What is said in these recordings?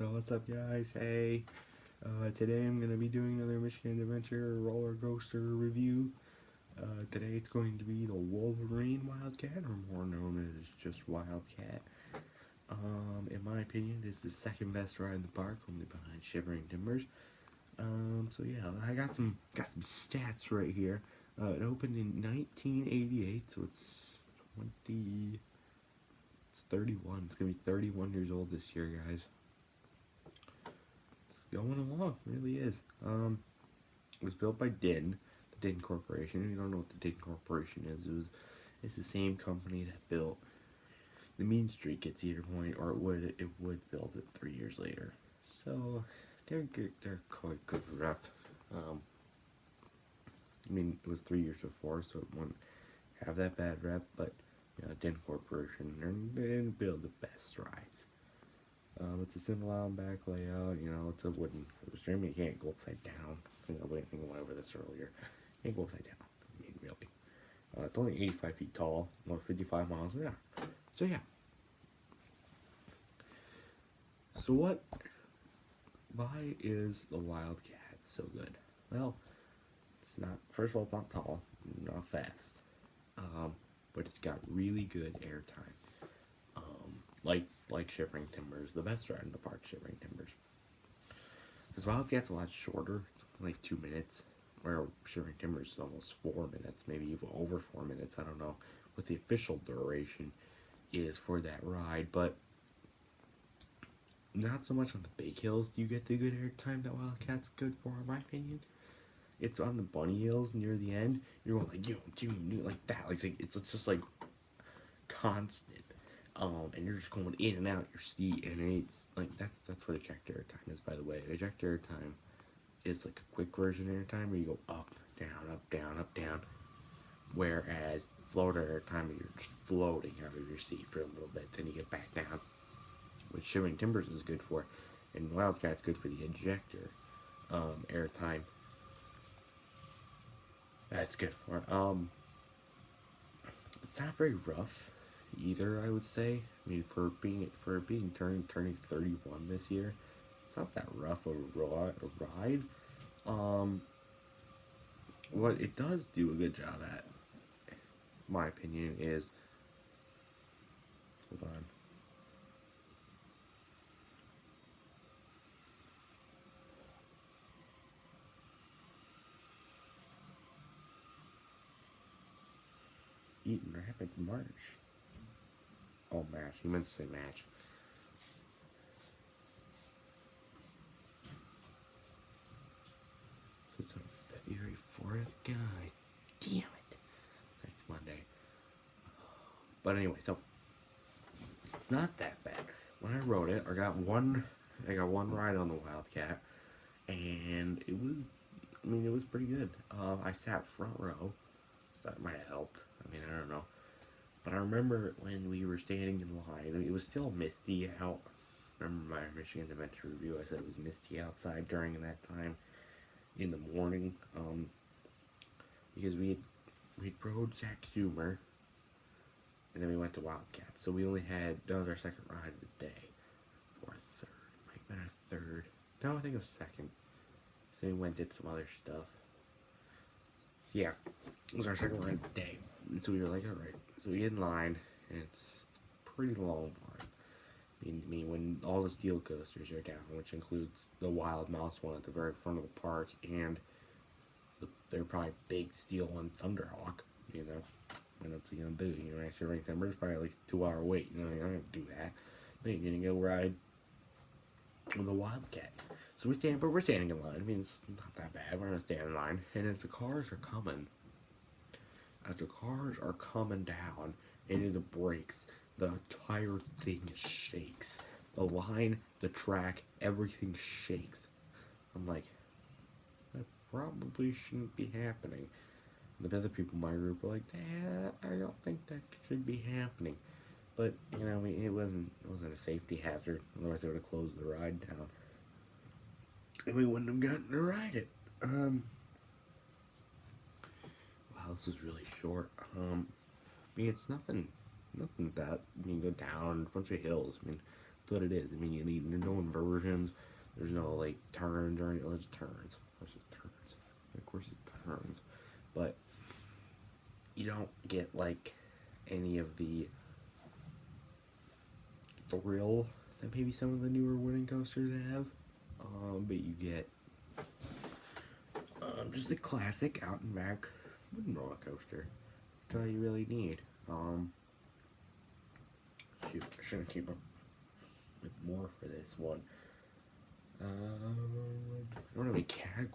So what's up, guys? Hey, today I'm gonna be doing another Michigan Adventure roller coaster review. Today it's going to be the Wolverine Wildcat, or more known as just Wildcat. In my opinion, it's the second best ride in the park, only behind Shivering Timbers. So yeah, I got some stats right here. It opened in 1988, so it's 31. It's gonna be 31 years old this year, guys. It's going along, it really is. It was built by Dinn, the Dinn Corporation. If you don't know what the Dinn Corporation is, it's the same company that built the Mean Streak at Cedar Point, or it would build it 3 years later. So they're good. They're quite good rep. I mean, it was 3 years before, so it wouldn't have that bad rep. But you know, Dinn Corporation, they didn't build the best rides. It's a simple out and back layout. You know, it's a wooden coaster. I mean, you can't go upside down. I think I went over this earlier. You can't go upside down. I mean, really. It's only 85 feet tall, about 55 miles an hour. So yeah. So why is the Wildcat so good? Well, it's not, first of all, it's not tall, not fast, but it's got really good airtime. Like Shivering Timbers, the best ride in the park, Shivering Timbers. Because Wildcat's a lot shorter, like 2 minutes, where Shivering Timbers is almost 4 minutes, maybe even over 4 minutes, I don't know what the official duration is for that ride, but not so much on the big hills do you get the good airtime that Wildcat's good for, in my opinion. It's on the bunny hills near the end, you're going like, like that, like it's just like constant. And you're just going in and out your seat, and it's like that's what ejector airtime is, by the way. Ejector airtime is like a quick version airtime where you go up, down, up, down, up, down. Whereas floater airtime, you're just floating out of your seat for a little bit, then you get back down. Which Shivering Timbers is good for, and Wildcat's good for the ejector airtime. That's good for. It's not very rough either, I would say. I mean, for being turning 31 this year, it's not that rough a ride. What it does do a good job at, my opinion, is, hold on. Eaton Rapids March. Oh, match. He meant to say match. It's on February 4th. God damn it. It's next Monday. But anyway, so it's not that bad. When I rode it, I got one ride on the Wildcat, and it was pretty good. I sat front row, so that might have helped. I mean, I don't know. But I remember when we were standing in line, it was still misty out. Remember my Michigan Adventure review, I said it was misty outside during that time in the morning. Because we rode Zach Humer, and then we went to Wildcat. So we only had, that was our second ride of the day. Or a third. Might have been our third. No, I think it was second. So we went and did some other stuff. Yeah, it was our second ride of the day. And so we were like, alright. So we get in line, and it's a pretty long line. I mean, when all the steel coasters are down, which includes the Wild Mouse one at the very front of the park, and they're probably big steel one, Thunderhawk, you know. And what's he gonna do? You know, Shivering Timbers, probably like a 2-hour wait. You know, you're not gonna do that. Then you're gonna go ride with a Wildcat. So we're standing in line. I mean, it's not that bad. We're gonna stand in line, and as the cars are coming down into the brakes, the entire thing shakes. The line, the track, everything shakes. I'm like, that probably shouldn't be happening. The other people in my group were like, Dad, I don't think that should be happening. But, you know, it wasn't a safety hazard. Otherwise, they would have closed the ride down. And we wouldn't have gotten to ride it. Wow, this is really short. I mean, it's nothing that, you go down a bunch of hills. I mean, what it is. I mean, there's no inversions, there's no like turns or anything. There's turns. There's just turns. Of course, it's turns, but you don't get like any of the thrill that maybe some of the newer wooden coasters have. But you get just a classic out and back wooden roller coaster. That's all you really need. Shoot, I shouldn't keep up with more for this one. I don't have any categories.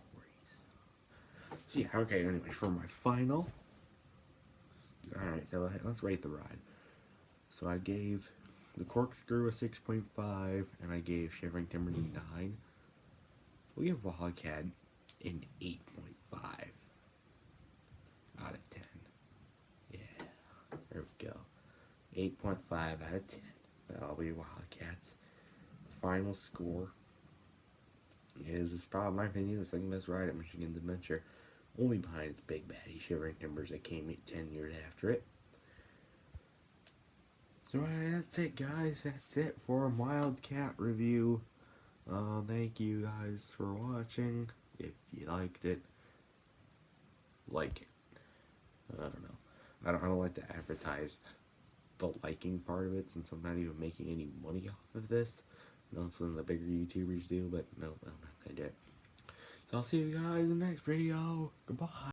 So yeah, okay, anyway, for my final. Alright, so let's rate the ride. So I gave the Corkscrew a 6.5, and I gave Shivering Timber a 9. We'll give Wildcat an 8.5 out of 10. Yeah, there we go. 8.5 out of 10. That'll be Wildcat's final score. It's probably, in my opinion, the second best ride at Michigan's Adventure. Only behind its big baddie, Shivering Timbers, that came 10 years after it. So that's it, guys. That's it for a Wildcat review. Thank you guys for watching. If you liked it, like it. I don't know. I don't like to advertise the liking part of it, since I'm not even making any money off of this. I know it's one of the bigger YouTubers do, but no, I'm not gonna do it. So I'll see you guys in the next video. Goodbye.